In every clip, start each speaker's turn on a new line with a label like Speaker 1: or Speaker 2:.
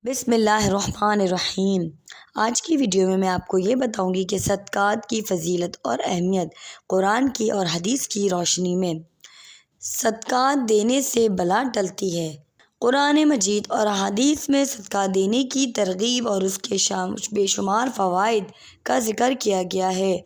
Speaker 1: بسم اللہ الرحمن الرحیم۔ آج کی ویڈیو میں آپ کو یہ بتاؤں گی کہ صدقات کی فضیلت اور اہمیت قرآن کی اور حدیث کی روشنی میں۔ صدقات دینے سے بلا ٹلتی ہے۔ قرآن مجید اور احادیث میں صدقہ دینے کی ترغیب اور اس کے بے شمار فوائد کا ذکر کیا گیا ہے۔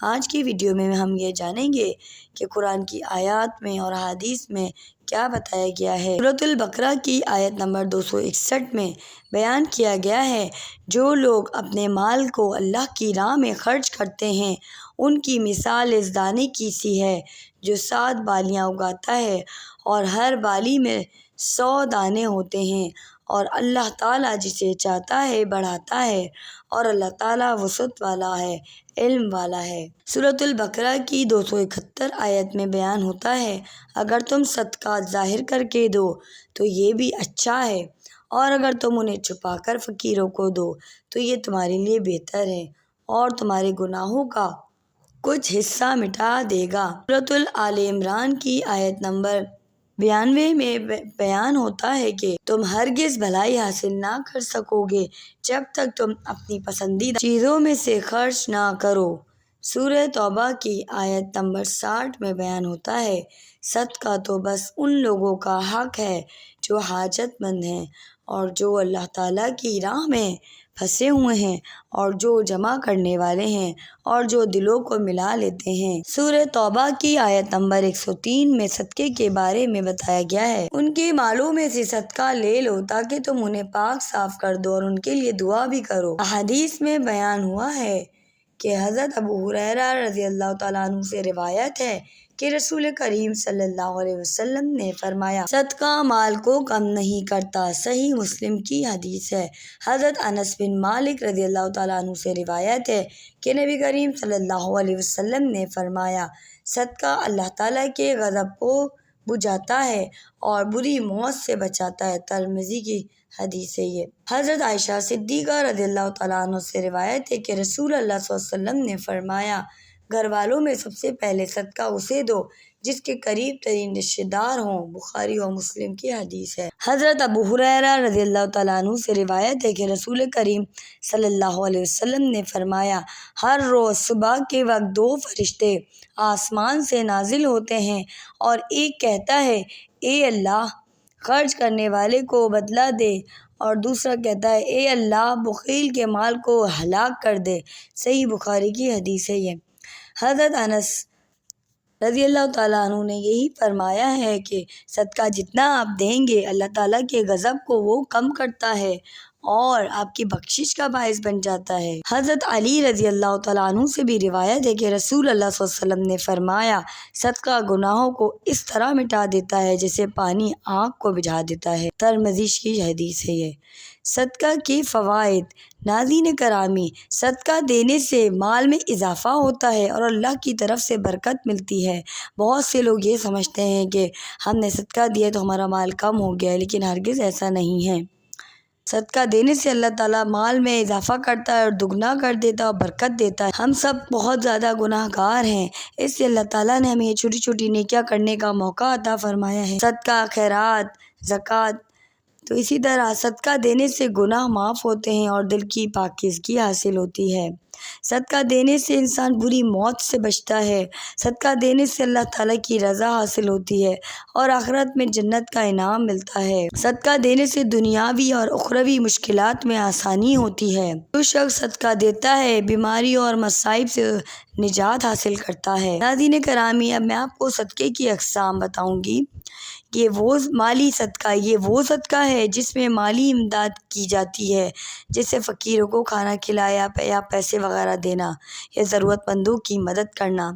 Speaker 1: آج کی ویڈیو میں ہم یہ جانیں گے کہ قرآن کی آیات میں اور احادیث میں کیا بتایا گیا ہے۔ سورۃ البقرہ کی آیت نمبر 261 میں بیان کیا گیا ہے، جو لوگ اپنے مال کو اللہ کی راہ میں خرچ کرتے ہیں ان کی مثال اس دانے کی سی ہے جو 7 بالیاں اگاتا ہے اور ہر بالی میں 100 دانے ہوتے ہیں، اور اللہ تعالیٰ جسے چاہتا ہے بڑھاتا ہے، اور اللہ تعالیٰ وسعت والا ہے، علم والا ہے۔ سورۃ البقرہ کی 271 آیت میں بیان ہوتا ہے، اگر تم صدقات ظاہر کر کے دو تو یہ بھی اچھا ہے، اور اگر تم انہیں چھپا کر فقیروں کو دو تو یہ تمہارے لیے بہتر ہے اور تمہارے گناہوں کا کچھ حصہ مٹا دے گا۔ سورۃ آل عمران کی آیت نمبر 92 میں بیان ہوتا ہے کہ تم ہرگز بھلائی حاصل نہ کر سکو گے جب تک تم اپنی پسندیدہ چیزوں میں سے خرچ نہ کرو۔ سورہ توبہ کی آیت نمبر 60 میں بیان ہوتا ہے، صدقہ تو بس ان لوگوں کا حق ہے جو حاجت مند ہیں اور جو اللہ تعالیٰ کی راہ میں پھنسے ہوئے ہیں اور جو جمع کرنے والے ہیں اور جو دلوں کو ملا لیتے ہیں۔ سورہ توبہ کی آیت نمبر 103 میں صدقے کے بارے میں بتایا گیا ہے، ان کے مالوں میں سے صدقہ لے لو تاکہ تم انہیں پاک صاف کر دو اور ان کے لیے دعا بھی کرو۔ احادیث میں بیان ہوا ہے کہ حضرت ابو ہریرہ رضی اللہ تعالیٰ عنہ سے روایت ہے کہ رسول کریم صلی اللہ علیہ وسلم نے فرمایا، صدقہ مال کو کم نہیں کرتا۔ صحیح مسلم کی حدیث ہے۔ حضرت انس بن مالک رضی اللہ تعالیٰ عنہ سے روایت ہے کہ نبی کریم صلی اللہ علیہ وسلم نے فرمایا، صدقہ اللہ تعالیٰ کے غضب کو بجھاتا ہے اور بری موت سے بچاتا ہے۔ ترمذی کی حدیث ہے یہ۔ حضرت عائشہ صدیقہ رضی اللہ تعالیٰ عنہ سے روایت ہے کہ رسول اللہ صلی اللہ علیہ وسلم نے فرمایا، گھر والوں میں سب سے پہلے صدقہ اسے دو جس کے قریب ترین رشتہ دار ہوں۔ بخاری و مسلم کی حدیث ہے۔ حضرت ابو ہریرہ رضی اللہ تعالیٰ عنہ سے روایت ہے کہ رسول کریم صلی اللہ علیہ وسلم نے فرمایا، ہر روز صبح کے وقت 2 فرشتے آسمان سے نازل ہوتے ہیں اور ایک کہتا ہے، اے اللہ خرچ کرنے والے کو بدلہ دے، اور دوسرا کہتا ہے، اے اللہ بخیل کے مال کو ہلاک کر دے۔ صحیح بخاری کی حدیث ہے یہ۔ حضرت انس رضی اللہ تعالیٰ عنہ نے یہی فرمایا ہے کہ صدقہ جتنا آپ دیں گے اللہ تعالیٰ کے غضب کو وہ کم کرتا ہے اور آپ کی بخشش کا باعث بن جاتا ہے۔ حضرت علی رضی اللہ تعالیٰ عنہ سے بھی روایت ہے کہ رسول اللہ صلی اللہ علیہ وسلم نے فرمایا، صدقہ گناہوں کو اس طرح مٹا دیتا ہے جیسے پانی آگ کو بجھا دیتا ہے۔ ترمذی کی حدیث ہے یہ۔ صدقہ کے فوائد۔ ناظرین کرامی، صدقہ دینے سے مال میں اضافہ ہوتا ہے اور اللہ کی طرف سے برکت ملتی ہے۔ بہت سے لوگ یہ سمجھتے ہیں کہ ہم نے صدقہ دیا تو ہمارا مال کم ہو گیا ہے، لیکن ہرگز ایسا نہیں ہے۔ صدقہ دینے سے اللہ تعالیٰ مال میں اضافہ کرتا ہے اور دگنا کر دیتا ہے اور برکت دیتا ہے۔ ہم سب بہت زیادہ گناہ گار ہیں، اس لیے اللہ تعالیٰ نے ہمیں یہ چھوٹی چھوٹی نیکیاں کرنے کا موقع عطا فرمایا ہے۔ صدقہ، خیرات، زکوٰۃ، تو اسی طرح صدقہ دینے سے گناہ معاف ہوتے ہیں اور دل کی پاکیزگی حاصل ہوتی ہے۔ صدقہ دینے سے انسان بری موت سے بچتا ہے۔ صدقہ دینے سے اللہ تعالیٰ کی رضا حاصل ہوتی ہے اور آخرت میں جنت کا انعام ملتا ہے۔ صدقہ دینے سے دنیاوی اور اخروی مشکلات میں آسانی ہوتی ہے۔ جو شخص صدقہ دیتا ہے بیماریوں اور مصائب سے نجات حاصل کرتا ہے۔ ناظرین کرامی، اب میں آپ کو صدقے کی اقسام بتاؤں گی۔ یہ وہ صدقہ ہے جس میں مالی امداد کی جاتی ہے، جیسے فقیروں کو کھانا کھلایا یا پیسے وغیرہ دینا یا ضرورت مندوں کی مدد کرنا۔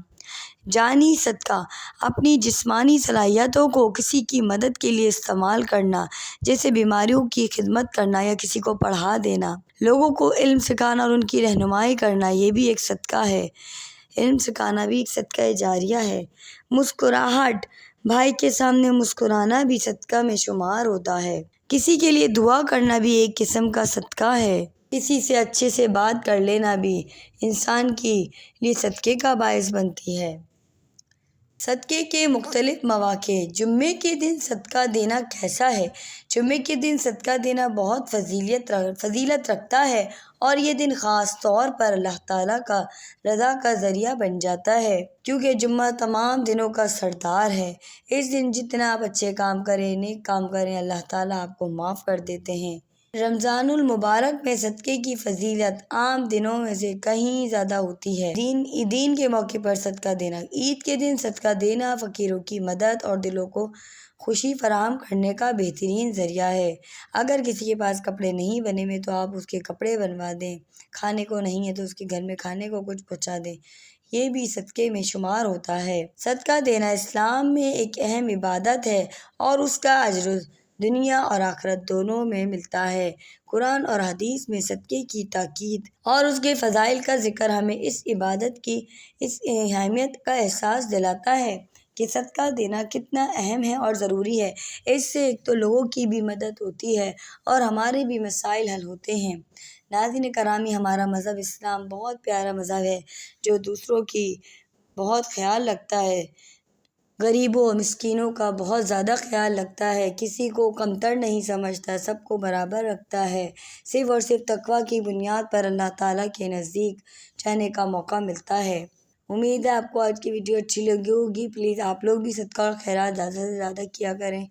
Speaker 1: جانی صدقہ، اپنی جسمانی صلاحیتوں کو کسی کی مدد کے لیے استعمال کرنا، جیسے بیماریوں کی خدمت کرنا یا کسی کو پڑھا دینا۔ لوگوں کو علم سکھانا اور ان کی رہنمائی کرنا، یہ بھی ایک صدقہ ہے۔ علم سکھانا بھی ایک صدقہ جاریہ ہے۔ مسکراہٹ، بھائی کے سامنے مسکرانا بھی صدقہ میں شمار ہوتا ہے۔ کسی کے لیے دعا کرنا بھی ایک قسم کا صدقہ ہے۔ کسی سے اچھے سے بات کر لینا بھی انسان کے لیے صدقے کا باعث بنتی ہے۔ صدقے کے مختلف مواقع۔ جمعے کے دن صدقہ دینا کیسا ہے؟ جمعے کے دن صدقہ دینا بہت فضیلت رکھتا ہے اور یہ دن خاص طور پر اللہ تعالیٰ کا رضا کا ذریعہ بن جاتا ہے، کیونکہ جمعہ تمام دنوں کا سردار ہے۔ اس دن جتنا آپ اچھے کام کریں، نیک کام کریں، اللہ تعالیٰ آپ کو معاف کر دیتے ہیں۔ رمضان المبارک میں صدقے کی فضیلت عام دنوں میں سے کہیں زیادہ ہوتی ہے۔ دین کے موقع پر صدقہ دینا، عید کے دن صدقہ دینا فقیروں کی مدد اور دلوں کو خوشی فراہم کرنے کا بہترین ذریعہ ہے۔ اگر کسی کے پاس کپڑے نہیں بنے ہوئے تو آپ اس کے کپڑے بنوا دیں، کھانے کو نہیں ہے تو اس کے گھر میں کھانے کو کچھ پہنچا دیں، یہ بھی صدقے میں شمار ہوتا ہے۔ صدقہ دینا اسلام میں ایک اہم عبادت ہے اور اس کا اجر دنیا اور آخرت دونوں میں ملتا ہے۔ قرآن اور حدیث میں صدقے کی تاکید اور اس کے فضائل کا ذکر ہمیں اس عبادت کی اس اہمیت کا احساس دلاتا ہے کہ صدقہ دینا کتنا اہم ہے اور ضروری ہے۔ اس سے ایک تو لوگوں کی بھی مدد ہوتی ہے اور ہمارے بھی مسائل حل ہوتے ہیں۔ ناظرین کرامی، ہمارا مذہب اسلام بہت پیارا مذہب ہے جو دوسروں کی بہت خیال رکھتا ہے، غریبوں اور مسکینوں کا بہت زیادہ خیال رکھتا ہے، کسی کو کمتر نہیں سمجھتا، سب کو برابر رکھتا ہے۔ صرف اور صرف تقویٰ کی بنیاد پر اللہ تعالیٰ کے نزدیک جانے کا موقع ملتا ہے۔ امید ہے آپ کو آج کی ویڈیو اچھی لگی ہوگی۔ پلیز آپ لوگ بھی صدقہ اور خیرات زیادہ سے زیادہ کیا کریں۔